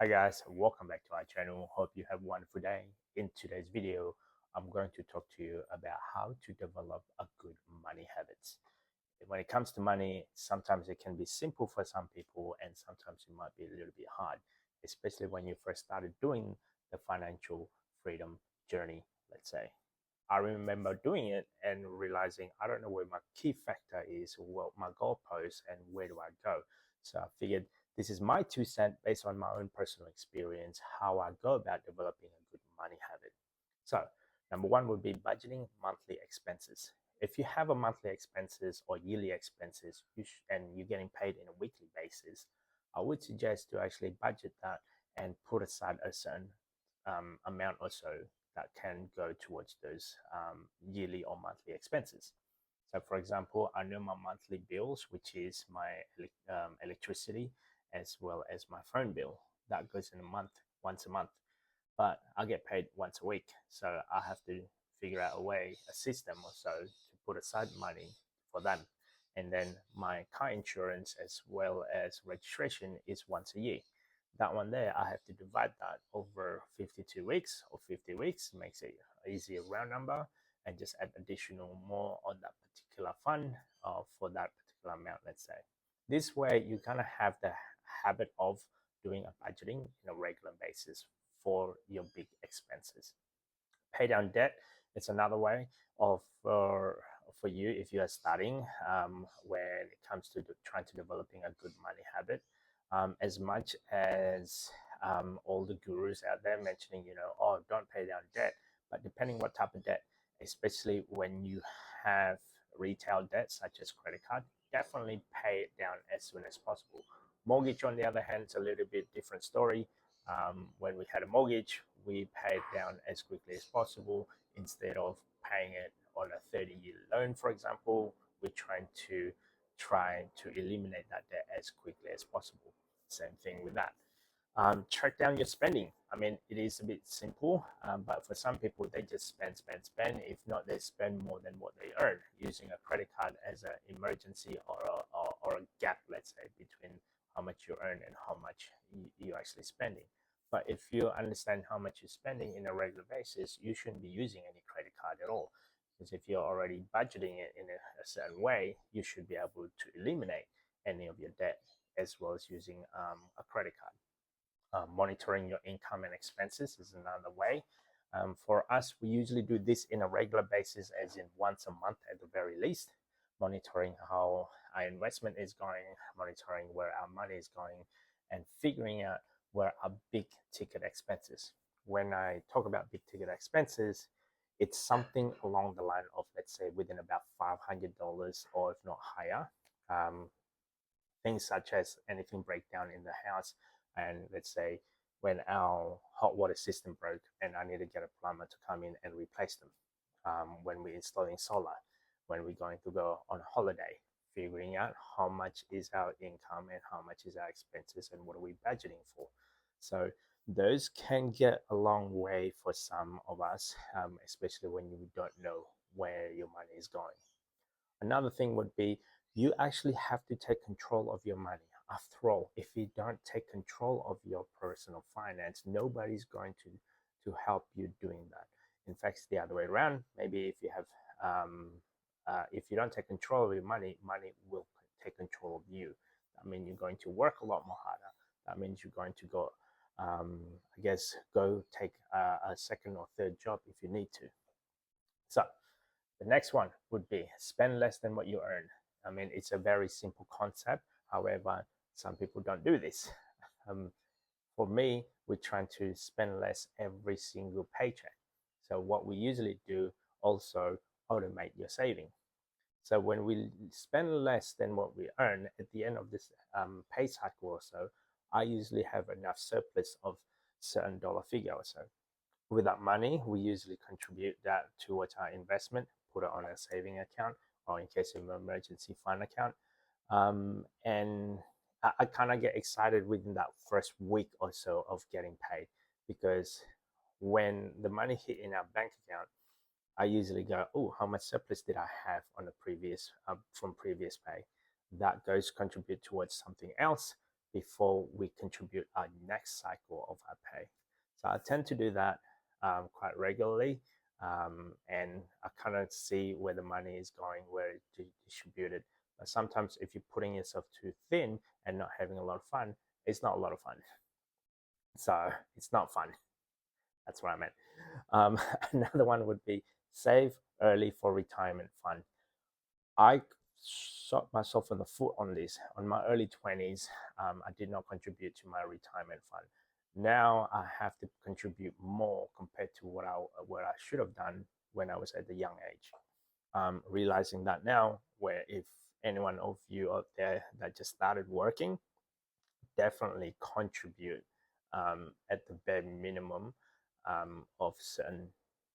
Hi guys, welcome back to our channel. Hope you have a wonderful day. In today's video, I'm going to talk to you about how to develop a good money habits. When it comes to money, sometimes it can be simple for some people and sometimes it might be a little bit hard, especially when you first started doing the financial freedom journey, let's say. I remember doing it and realizing I don't know where my key factor is, what my goalpost, and where do I go. So I figured this is my 2 cents based on my own personal experience, how I go about developing a good money habit. So number one would be budgeting monthly expenses. If you have a monthly expenses or yearly expenses and you're getting paid in a weekly basis, I would suggest to actually budget that and put aside a certain amount or so that can go towards those yearly or monthly expenses. So, for example, I know my monthly bills, which is my electricity as well as my phone bill. That goes in a month, once a month. But I get paid once a week. So I have to figure out a way, a system or so to put aside money for them. And then my car insurance as well as registration is once a year. That one there, I have to divide that over 52 weeks or 50 weeks, makes it an easier round number, and just add additional more on that particular fund for that particular amount, let's say. This way, you kind of have the habit of doing a budgeting in a regular basis for your big expenses. Pay down debt, it's another way of for you if you are starting when it comes to trying to developing a good money habit. As much as all the gurus out there mentioning, oh, don't pay down debt, but depending what type of debt, especially when you have retail debt such as credit card, definitely pay it down as soon as possible. Mortgage, on the other hand, is a little bit different story. When we had a mortgage, we paid down as quickly as possible instead of paying it on a 30-year loan, for example. We're try to eliminate that debt as quickly as possible. Same thing with that. Track down your spending. I mean, it is a bit simple, but for some people, they just spend, spend, spend. If not, they spend more than what they earn, using a credit card as an emergency or a gap, let's say, between how much you earn and how much you're actually spending. But if you understand how much you're spending in a regular basis, you shouldn't be using any credit card at all. Because if you're already budgeting it in a certain way, you should be able to eliminate any of your debt as well as using a credit card. Monitoring your income and expenses is another way. For us, we usually do this in a regular basis, as in once a month at the very least, monitoring how our investment is going, monitoring where our money is going, and figuring out where our big ticket expenses. When I talk about big ticket expenses, it's something along the line of, let's say, within about $500 or if not higher. Things such as anything breakdown in the house, and let's say when our hot water system broke and I need to get a plumber to come in and replace them. When we're installing solar, when we're going to go on holiday, figuring out how much is our income and how much is our expenses and what are we budgeting for. So those can get a long way for some of us, especially when you don't know where your money is going. Another thing would be you actually have to take control of your money. After all, if you don't take control of your personal finance, nobody's going to help you doing that. In fact, it's the other way around. Maybe if you don't take control of your money, money will take control of you. That means you're going to work a lot more harder. That means you're going to go, I guess, go take a second or third job if you need to. So the next one would be spend less than what you earn. I mean, it's a very simple concept. However, some people don't do this. For me, we're trying to spend less every single paycheck. So what we usually do also automate your saving. So when we spend less than what we earn at the end of this pay cycle or so, I usually have enough surplus of certain dollar figure or so. With that money, we usually contribute that towards our investment, put it on a saving account, or in case of an emergency fund account. And I kind of get excited within that first week or so of getting paid, because when the money hit in our bank account, I usually go, oh, how much surplus did I have on the previous from previous pay? That goes contribute towards something else before we contribute our next cycle of our pay. So I tend to do that quite regularly, and I kind of see where the money is going, where it's distributed. But sometimes if you're putting yourself too thin and not having a lot of fun, it's not a lot of fun. So it's not fun. That's what I meant. Um, Another one would be save early for retirement fund. I shot myself in the foot on this. On my early 20s, I did not contribute to my retirement fund. Now I have to contribute more compared to what I should have done when I was at the young age. Realizing that now, where if anyone of you out there that just started working, definitely contribute at the bare minimum of certain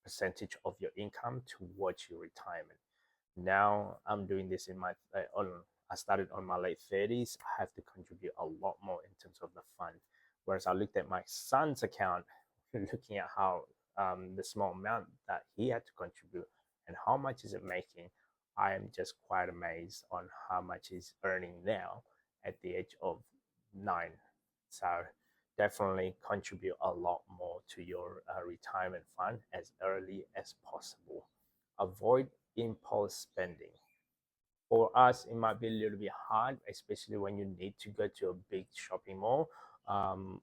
percentage of your income towards your retirement. Now I'm doing this in my on. I started on my late 30s. I have to contribute a lot more in terms of the fund. Whereas I looked at my son's account, looking at how the small amount that he had to contribute and how much is it making. I am just quite amazed on how much he's earning now at the age of 9. So definitely contribute a lot more to your retirement fund as early as possible. Avoid impulse spending. For us, it might be a little bit hard, especially when you need to go to a big shopping mall,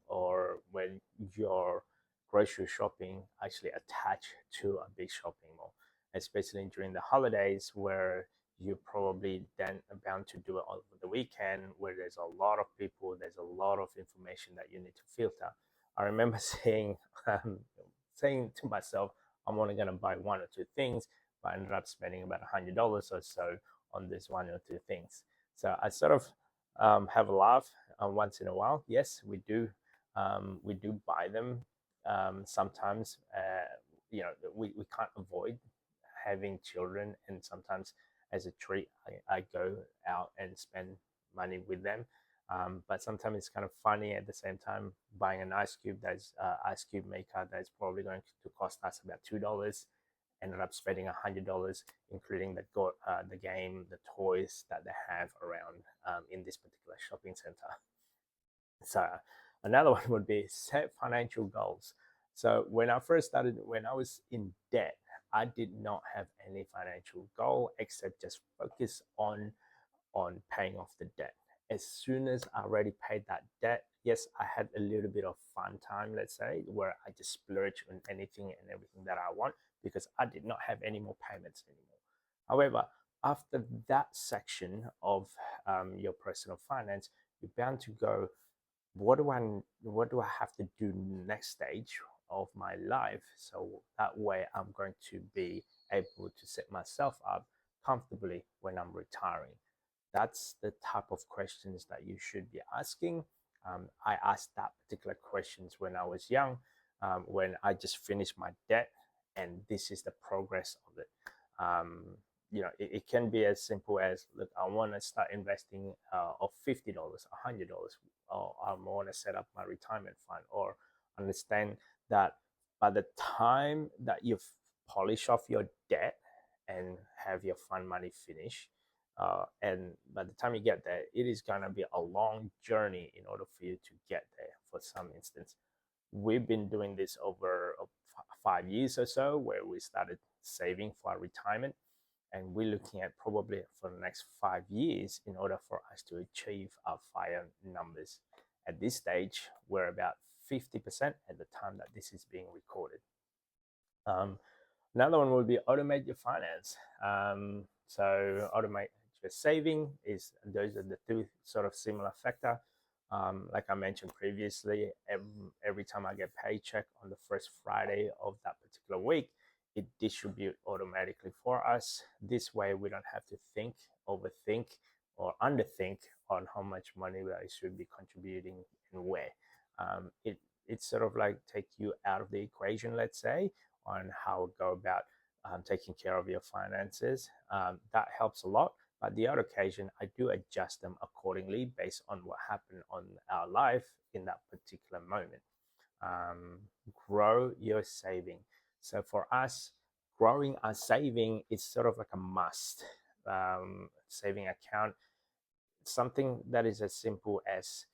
or when your grocery shopping actually attached to a big shopping mall, especially during the holidays where you're probably then bound to do it over the weekend, where there's a lot of people, there's a lot of information that you need to filter. I remember saying to myself, I'm only going to buy one or two things, but I ended up spending about $100 or so on this one or two things. So I sort of have a laugh once in a while. Yes, we do buy them sometimes. We can't avoid having children, and sometimes as a treat, I go out and spend money with them. But sometimes it's kind of funny at the same time buying an ice cube that's ice cube maker that's probably going to cost us about $2, ended up spending $100, including the game, the toys that they have around in this particular shopping center. So another one would be set financial goals. So when I first started, when I was in debt, I did not have any financial goal except just focus on paying off the debt. As soon as I already paid that debt, yes, I had a little bit of fun time, let's say, where I just splurge on anything and everything that I want because I did not have any more payments anymore. However, after that section of your personal finance, you're bound to go, what do I have to do next stage of my life so that way I'm going to be able to set myself up comfortably when I'm retiring. That's the type of questions that you should be asking. I asked that particular questions when I was young, when I just finished my debt, and this is the progress of it. It can be as simple as, look, I want to start investing of $50, $100, or I want to set up my retirement fund, or understand that by the time that you've polished off your debt and have your fund money finished, and by the time you get there, it is going to be a long journey in order for you to get there. For some instance, we've been doing this over 5 years or so, where we started saving for our retirement, and we're looking at probably for the next 5 years in order for us to achieve our FIRE numbers. At this stage, we're about 50% at the time that this is being recorded. Another one would be automate your finance. So automate your saving is, those are the two sort of similar factor. Like I mentioned previously, every time I get paycheck on the first Friday of that particular week, it distribute automatically for us. This way we don't have to think, overthink, or underthink on how much money I should be contributing and where. It sort of like take you out of the equation, let's say, on how to go about taking care of your finances. That helps a lot. But the other occasion, I do adjust them accordingly based on what happened on our life in that particular moment. Grow your saving. So for us, growing our saving is sort of like a must. Saving account, something that is as simple as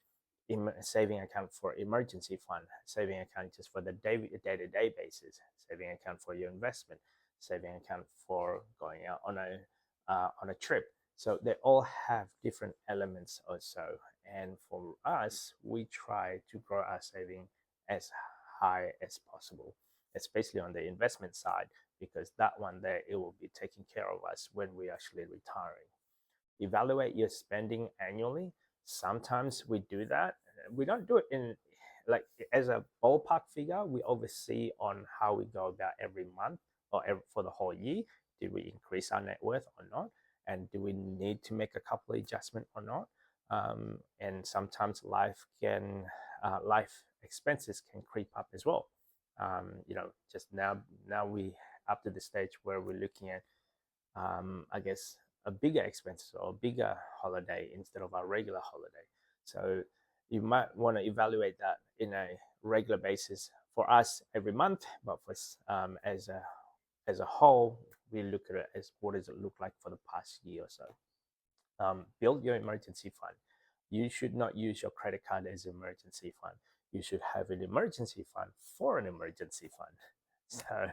saving account for emergency fund, saving account just for the day-to-day basis, saving account for your investment, saving account for going out on a trip. So they all have different elements also. And for us, we try to grow our saving as high as possible, especially on the investment side, because that one there, it will be taking care of us when we actually retiring. Evaluate your spending annually. Sometimes we do that. We don't do it in like as a ballpark figure. We oversee on how we go about every month or for the whole year. Did we increase our net worth or not? And do we need to make a couple of adjustments or not? And sometimes life expenses can creep up as well. Just now we up to the stage where we're looking at I guess a bigger expense or a bigger holiday instead of our regular holiday. So you might want to evaluate that in a regular basis for us every month, but for as a whole, we look at it as what does it look like for the past year or so. Build your emergency fund. You should not use your credit card as an emergency fund. You should have an emergency fund for an emergency fund. So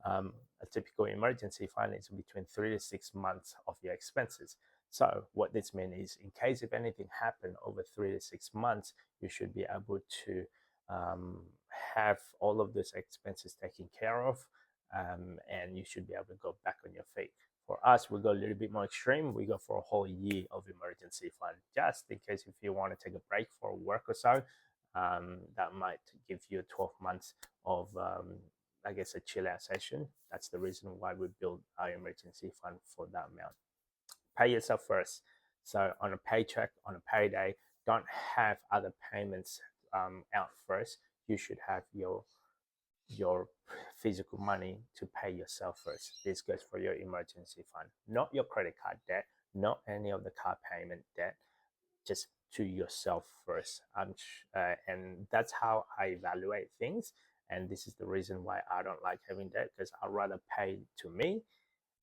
a typical emergency fund is between 3 to 6 months of your expenses. So what this means is, in case if anything happened over 3 to 6 months, you should be able to have all of those expenses taken care of, and you should be able to go back on your feet. For us, we go a little bit more extreme. We go for a whole year of emergency fund, just in case if you want to take a break for work or so. That might give you 12 months of I guess a chill out session. That's the reason why we build our emergency fund for that amount. Pay yourself first. So on a paycheck, on a payday, don't have other payments out first. You should have your physical money to pay yourself first. This goes for your emergency fund, not your credit card debt, not any of the car payment debt, just to yourself first. And that's how I evaluate things. And this is the reason why I don't like having debt, because I'd rather pay to me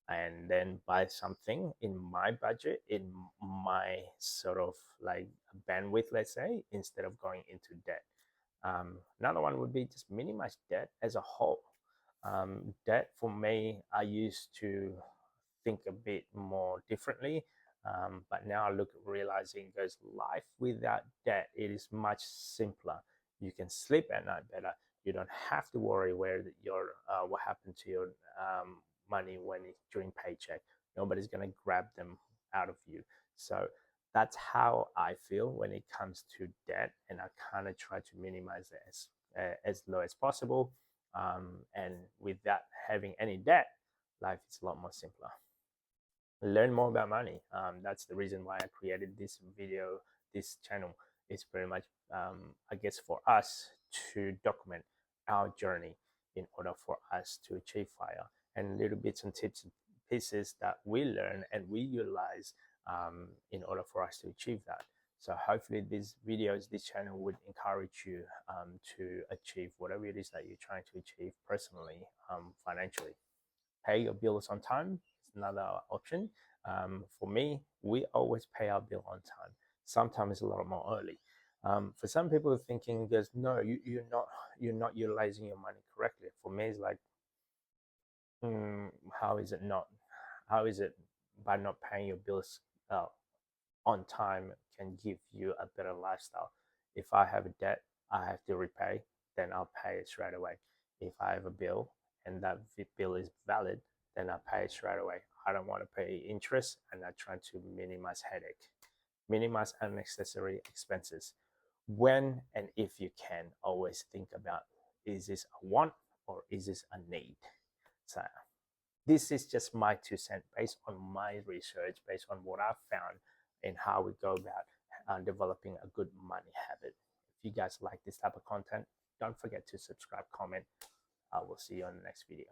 and then buy something in my budget, in my sort of like bandwidth, let's say, instead of going into debt. Another one would be just minimize debt as a whole. Debt for me, I used to think a bit more differently. But now I look at realizing goes life without debt, it is much simpler. You can sleep at night better. You don't have to worry where your what happened to your money during paycheck. Nobody's gonna grab them out of you. So that's how I feel when it comes to debt, and I kind of try to minimize it as low as possible. And without having any debt, life is a lot more simpler. Learn more about money. That's the reason why I created this video, this channel. It's very much, I guess, for us to document our journey in order for us to achieve FIRE, and little bits and tips and pieces that we learn and we utilize in order for us to achieve that. So hopefully these videos, this channel would encourage you to achieve whatever it is that you're trying to achieve personally, financially. Pay your bills on time is another option. For me, we always pay our bill on time. Sometimes a lot more early. For some people thinking, "There's no, you're not utilizing your money correctly." For me, it's like, how is it not? How is it by not paying your bills on time can give you a better lifestyle? If I have a debt I have to repay, then I'll pay it straight away. If I have a bill and that bill is valid, then I pay it straight away. I don't want to pay interest, and I try to minimize headache, minimize unnecessary expenses. When and if you can, always think about, is this a want or is this a need? So this is just my 2 cents based on my research, based on what I've found and how we go about developing a good money habit. If you guys like this type of content, don't forget to subscribe, comment. I will see you on the next video.